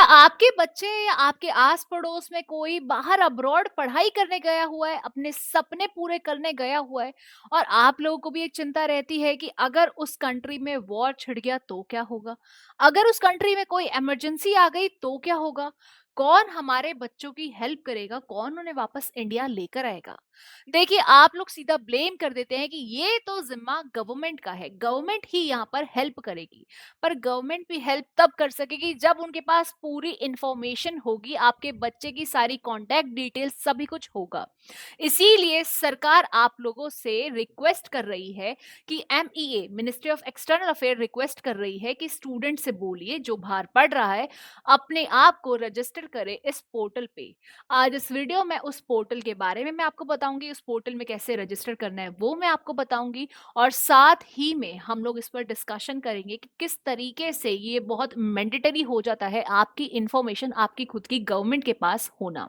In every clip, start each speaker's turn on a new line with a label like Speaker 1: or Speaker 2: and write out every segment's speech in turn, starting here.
Speaker 1: क्या आपके बच्चे या आपके आस-पड़ोस में कोई बाहर अब्रॉड पढ़ाई करने गया हुआ है, अपने सपने पूरे करने गया हुआ है और आप लोगों को भी एक चिंता रहती है कि अगर उस कंट्री में वॉर छिड़ गया तो क्या होगा? अगर उस कंट्री में कोई इमरजेंसी आ गई तो क्या होगा? कौन हमारे बच्चों की हेल्प करेगा? कौन उन्हें वापस इंडिया लेकर आएगा? देखिए, आप लोग सीधा ब्लेम कर देते हैं कि ये तो ज़िम्मा गवर्नमेंट का है, गवर्नमेंट ही यहाँ पर हेल्प करेगी। पर गवर्नमेंट भी हेल्प तब कर सकेगी जब उनके पास पूरी इंफॉर्मेशन होगी, आपके बच्चे की सारी कॉन्टैक्ट डिटेल्स सभी कुछ होगा। इसीलिए सरकार आप लोगों से रिक्वेस्ट कर रही है कि MEA ministry of external affair request कर रही है कि स्टूडेंट से बोलिए जो बाहर पढ़ रहा है अपने आप को रजिस्टर करे इस पोर्टल पे। आज इस वीडियो में उस पोर्टल के बारे में मैं आपको बताऊंगी, उस पोर्टल में कैसे रजिस्टर करना है वो मैं आपको बताऊंगी और साथ ही में हम लोग इस पर डिस्कशन करेंगे कि किस तरीके से ये बहुत मैंडेटरी हो जाता है आपकी इंफॉर्मेशन आपकी खुद की गवर्नमेंट के पास होना।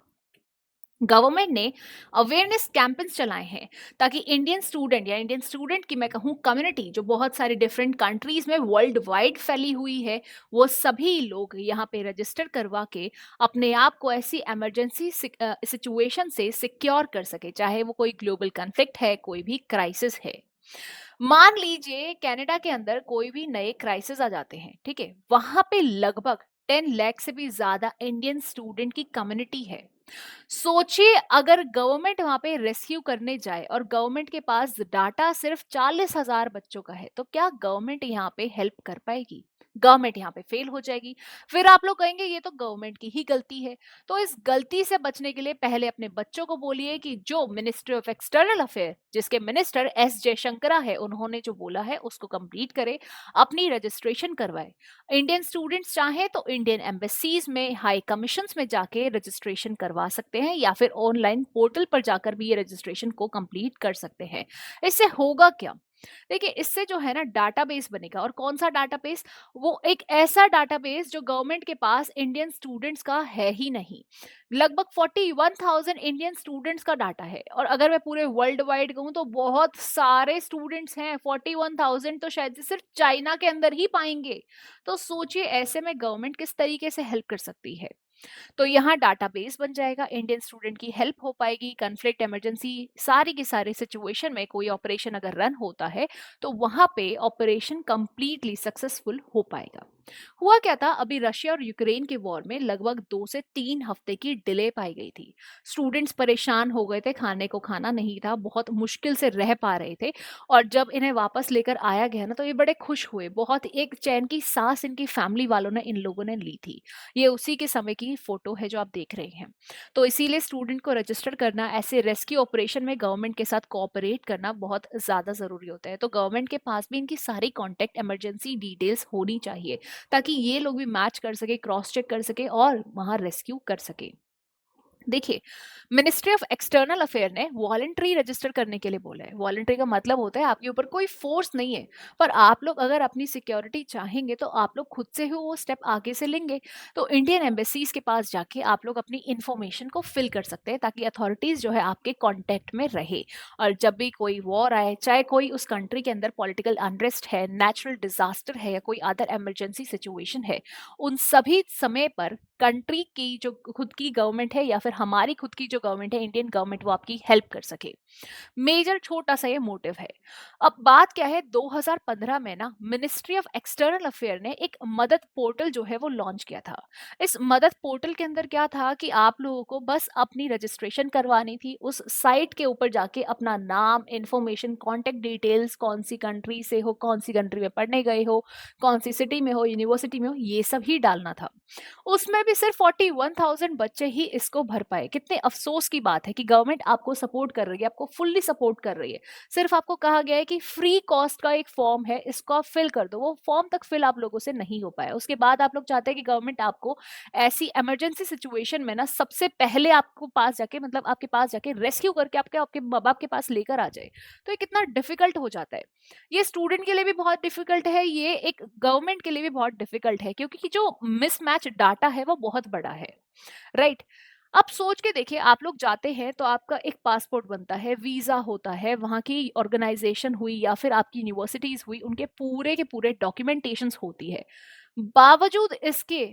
Speaker 1: गवर्नमेंट ने अवेयरनेस कैंपेन्स चलाए हैं ताकि इंडियन स्टूडेंट या इंडियन स्टूडेंट की मैं कहूँ कम्युनिटी जो बहुत सारी डिफरेंट कंट्रीज में वर्ल्ड वाइड फैली हुई है, वो सभी लोग यहाँ पे रजिस्टर करवा के अपने आप को ऐसी इमरजेंसी सिचुएशन से सिक्योर कर सके, चाहे वो कोई ग्लोबल कन्फ्लिक्ट है, कोई भी क्राइसिस है। मान लीजिए कनाडा के अंदर कोई भी नए क्राइसिस आ जाते हैं, ठीक है, वहां पे लगभग 10 लाख से भी ज्यादा इंडियन स्टूडेंट की कम्युनिटी है। सोचिए अगर गवर्नमेंट वहां पे रेस्क्यू करने जाए और गवर्नमेंट के पास डाटा सिर्फ 40,000 बच्चों का है, तो क्या गवर्नमेंट यहाँ पे हेल्प कर पाएगी? गवर्नमेंट यहाँ पे फेल हो जाएगी। फिर आप लोग कहेंगे ये तो गवर्नमेंट की ही गलती है। तो इस गलती से बचने के लिए पहले अपने बच्चों को बोलिए कि जो मिनिस्ट्री ऑफ एक्सटर्नल अफेयर जिसके मिनिस्टर एस जयशंकरा है, उन्होंने जो बोला है उसको कंप्लीट करे, अपनी रजिस्ट्रेशन करवाए। इंडियन स्टूडेंट्स चाहें तो इंडियन एम्बेसीज में, हाई कमीशंस में जाके रजिस्ट्रेशन करवा सकते हैं या फिर ऑनलाइन पोर्टल पर जाकर भी ये रजिस्ट्रेशन को कंप्लीट कर सकते हैं। इससे होगा क्या? देखिए, इससे जो है ना डाटाबेस बनेगा। और कौन सा डाटाबेस? वो एक ऐसा डाटाबेस जो गवर्नमेंट के पास इंडियन स्टूडेंट्स का है ही नहीं। लगभग 41,000 इंडियन स्टूडेंट्स का डाटा है और अगर मैं पूरे वर्ल्ड वाइड कहूँ तो बहुत सारे स्टूडेंट्स हैं। 41,000 तो शायद से सिर्फ चाइना के अंदर ही पाएंगे। तो सोचिए ऐसे में गवर्नमेंट किस तरीके से हेल्प कर सकती है। तो यहाँ डाटाबेस बन जाएगा, इंडियन स्टूडेंट की हेल्प हो पाएगी। कन्फ्लिक्ट, इमरजेंसी, सारी की सारी सिचुएशन में कोई ऑपरेशन अगर रन होता है तो वहां पे ऑपरेशन कंप्लीटली सक्सेसफुल हो पाएगा। हुआ क्या था, अभी रशिया और यूक्रेन के वॉर में लगभग 2 से 3 हफ्ते की डिले पाई गई थी। स्टूडेंट्स परेशान हो गए थे, खाने को खाना नहीं था, बहुत मुश्किल से रह पा रहे थे। और जब इन्हें वापस लेकर आया गया ना तो ये बड़े खुश हुए, बहुत एक चैन की सांस इनकी फैमिली वालों ने, इन लोगों ने ली थी। ये उसी के समय की फोटो है जो आप देख रहे हैं। तो इसीलिए स्टूडेंट को रजिस्टर करना, ऐसे रेस्क्यू ऑपरेशन में गवर्नमेंट के साथ कोऑपरेट करना बहुत ज़्यादा ज़रूरी होता है। तो गवर्नमेंट के पास भी इनकी सारी कॉन्टैक्ट इमरजेंसी डिटेल्स होनी चाहिए ताकि ये लोग भी मैच कर सके, क्रॉस चेक कर सके और वहाँ रेस्क्यू कर सके। देखिए, मिनिस्ट्री ऑफ एक्सटर्नल अफेयर ने वॉलंटरी रजिस्टर करने के लिए बोला है। वॉलंटरी का मतलब होता है आपके ऊपर कोई फोर्स नहीं है, पर आप लोग अगर अपनी सिक्योरिटी चाहेंगे तो आप लोग खुद से ही वो स्टेप आगे से लेंगे। तो इंडियन एम्बेसीज के पास जाके आप लोग अपनी इंफॉर्मेशन को फिल कर सकते हैं ताकि अथॉरिटीज जो है आपके कांटेक्ट में रहे। और जब भी कोई वॉर आए, चाहे कोई उस कंट्री के अंदर पॉलिटिकल अनरेस्ट है, नेचुरल डिजास्टर है या कोई अदर इमरजेंसी सिचुएशन है, उन सभी समय पर कंट्री की जो खुद की गवर्नमेंट है या फिर हमारी खुद की जो गवर्नमेंट है, इंडियन गवर्नमेंट, वो आपकी हेल्प कर सके। मेजर छोटा सा ये मोटिव है। अब बात क्या है, 2015 में ना मिनिस्ट्री ऑफ एक्सटर्नल अफेयर ने एक मदद पोर्टल जो है वो लॉन्च किया था। इस मदद पोर्टल के अंदर क्या था कि आप लोगों को बस अपनी रजिस्ट्रेशन करवानी थी। उस साइट के ऊपर जाके अपना नाम, इंफॉर्मेशन, कॉन्टेक्ट डिटेल्स, कौन सी कंट्री से हो, कौन सी कंट्री में पढ़ने गए हो, कौन सी सिटी में हो, यूनिवर्सिटी में हो, ये सब ही डालना था। उसमें भी सिर्फ 41,000 बच्चे ही इसको भर पाए। कितने अफसोस की बात है कि गवर्नमेंट आपको सपोर्ट कर रही है, आपको फुल्ली सपोर्ट कर रही है। सिर्फ आपको कहा गया है कि फ्री कॉस्ट का एक फॉर्म है, इसको आप फिल कर दो। वो फॉर्म तक फिल आप लोगों से नहीं हो पाया। उसके बाद आप लोग चाहते हैं कि गवर्नमेंट आपको ऐसी इमरजेंसी सिचुएशन में ना सबसे पहले आपको पास जाके, मतलब आपके पास जाके रेस्क्यू करके आपके आपके माँ बाप के पास लेकर आ जाए। तो ये कितना डिफिकल्ट हो जाता है। ये स्टूडेंट के लिए भी बहुत डिफिकल्ट है, ये एक गवर्नमेंट के लिए भी बहुत डिफिकल्ट है, क्योंकि जो मिसमैच डाटा है वो बहुत बड़ा है, राइट? अब सोच के देखिए, आप लोग जाते हैं तो आपका एक पासपोर्ट बनता है, वीजा होता है, वहाँ की ऑर्गेनाइजेशन हुई या फिर आपकी यूनिवर्सिटीज हुई, उनके पूरे के पूरे डॉक्यूमेंटेशंस होती है। बावजूद इसके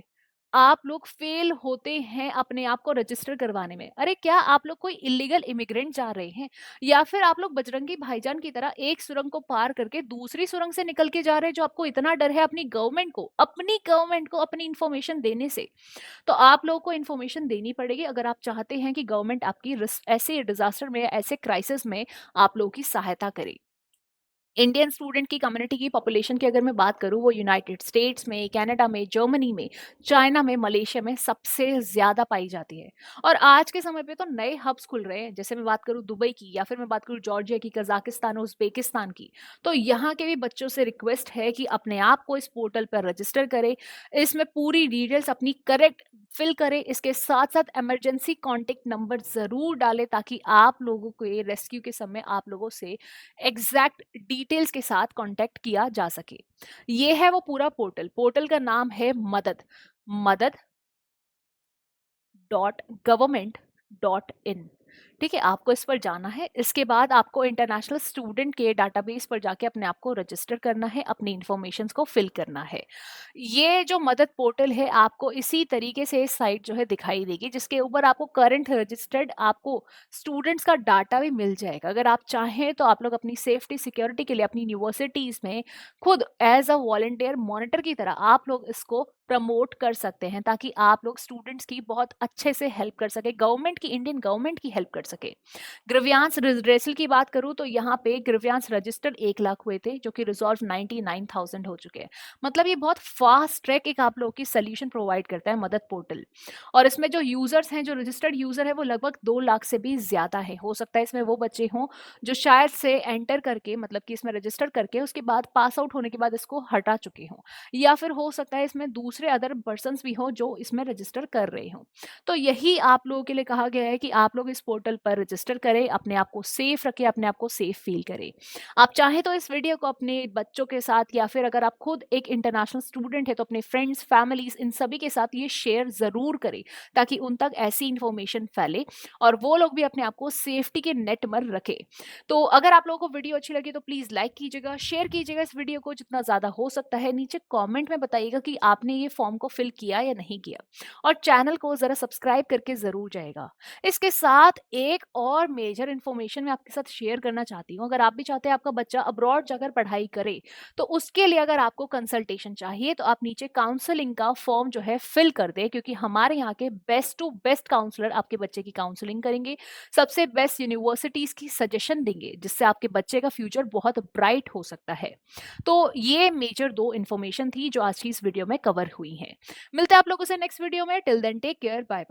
Speaker 1: आप लोग फेल होते हैं अपने आप को रजिस्टर करवाने में। अरे क्या आप लोग कोई इलीगल इमिग्रेंट जा रहे हैं? या फिर आप लोग बजरंगी भाईजान की तरह एक सुरंग को पार करके दूसरी सुरंग से निकल के जा रहे हैं, जो आपको इतना डर है अपनी गवर्नमेंट को अपनी इन्फॉर्मेशन देने से। तो आप लोगों को इन्फॉर्मेशन देनी पड़ेगी अगर आप चाहते हैं कि गवर्नमेंट आपकी ऐसे डिजास्टर में, ऐसे क्राइसिस में आप लोगों की सहायता करे। इंडियन स्टूडेंट की कम्युनिटी की पॉपुलेशन की अगर मैं बात करूं, वो यूनाइटेड स्टेट्स में, कनाडा में, जर्मनी में, चाइना में, मलेशिया में सबसे ज्यादा पाई जाती है। और आज के समय पे तो नए हब्स खुल रहे हैं, जैसे मैं बात करूं दुबई की, या फिर मैं बात करूं जॉर्जिया की, कजाकिस्तान, उज्बेकिस्तान की। तो यहाँ के भी बच्चों से रिक्वेस्ट है कि अपने आप को इस पोर्टल पर रजिस्टर करें, इसमें पूरी डिटेल्स अपनी करेक्ट फिल करें, इसके साथ साथ इमरजेंसी कॉन्टेक्ट नंबर जरूर डालें, ताकि आप लोगों को ये रेस्क्यू के समय आप लोगों से एग्जैक्ट डिटेल्स के साथ कांटेक्ट किया जा सके। ये है वो पूरा पोर्टल। पोर्टल का नाम है मदद, मदद .gov.in। ठीक है, आपको इस पर जाना है। इसके बाद आपको इंटरनेशनल स्टूडेंट के डाटाबेस पर जाके अपने आप को रजिस्टर करना है, अपनी इंफॉर्मेशंस को फिल करना है। ये जो मदद पोर्टल है, आपको इसी तरीके से साइट जो है दिखाई देगी, जिसके ऊपर आपको करंट रजिस्टर्ड आपको स्टूडेंट्स का डाटा भी मिल जाएगा। अगर आप चाहें तो आप लोग अपनी सेफ्टी सिक्योरिटी के लिए अपनी यूनिवर्सिटीज में खुद एज अ वॉलंटियर मॉनिटर की तरह आप लोग इसको प्रमोट कर सकते हैं, ताकि आप लोग स्टूडेंट्स की बहुत अच्छे से हेल्प कर सके, गवर्नमेंट की, इंडियन गवर्नमेंट की हेल्प कर सके। ग्रीवियांस रिड्रेसल की बात करूं तो यहाँ पे ग्रीवियांस रजिस्टर्ड 1 लाख हुए थे, जो कि रिजॉल्व 99,000 हो चुके हैं। मतलब ये बहुत फास्ट ट्रैक एक आप लोग की सोल्यूशन प्रोवाइड करता है मदद पोर्टल। और इसमें जो यूजर्स हैं, जो रजिस्टर्ड यूजर है, वो लगभग 2 लाख से भी ज्यादा है। हो सकता है इसमें वो बच्चे हों जो शायद से एंटर करके, मतलब कि इसमें रजिस्टर करके उसके बाद पास आउट होने के बाद इसको हटा चुके हों, या फिर हो सकता है इसमें दूसरे अदर पर्सन्स भी हों जो इसमें रजिस्टर कर रहे हों। तो यही आप लोगों के लिए कहा गया है कि आप लोग इस पोर्टल पर रजिस्टर करें, अपने आप को सेफ रखें, अपने आप को सेफ फील करें। आप चाहे तो इस वीडियो को अपने बच्चों के साथ, या फिर अगर आप खुद एक इंटरनेशनल स्टूडेंट है तो अपने फ्रेंड्स, फैमिलीज, इन सभी के साथ ये शेयर जरूर करें, ताकि उन तक ऐसी इंफॉर्मेशन फैले और वो लोग भी अपने आप को सेफ्टी के नेट में रखें। तो अगर आप लोगों को वीडियो अच्छी लगी तो प्लीज लाइक कीजिएगा, शेयर कीजिएगा इस वीडियो को जितना ज्यादा हो सकता है। नीचे कमेंट में बताइएगा कि आपने ये फॉर्म को फिल किया या नहीं किया, और चैनल को जरा सब्सक्राइब करके जरूर जाएगा। इसके साथ एक और मेजर इन्फॉर्मेशन मैं आपके साथ शेयर करना चाहती हूँ। अगर आप भी चाहते हैं आपका बच्चा अब्रॉड जाकर पढ़ाई करे, तो उसके लिए अगर आपको कंसल्टेशन चाहिए तो आप नीचे काउंसलिंग का फॉर्म जो है फिल कर दे, क्योंकि हमारे यहाँ के बेस्ट टू बेस्ट काउंसलर आपके बच्चे की काउंसलिंग करेंगे, सबसे बेस्ट यूनिवर्सिटीज की सजेशन देंगे, जिससे आपके बच्चे का फ्यूचर बहुत ब्राइट हो सकता है। तो ये मेजर 2 इन्फॉर्मेशन थी जो आज की इस वीडियो में कवर हुई है। मिलते हैं आप लोगों से नेक्स्ट वीडियो में। Till then take care, bye bye.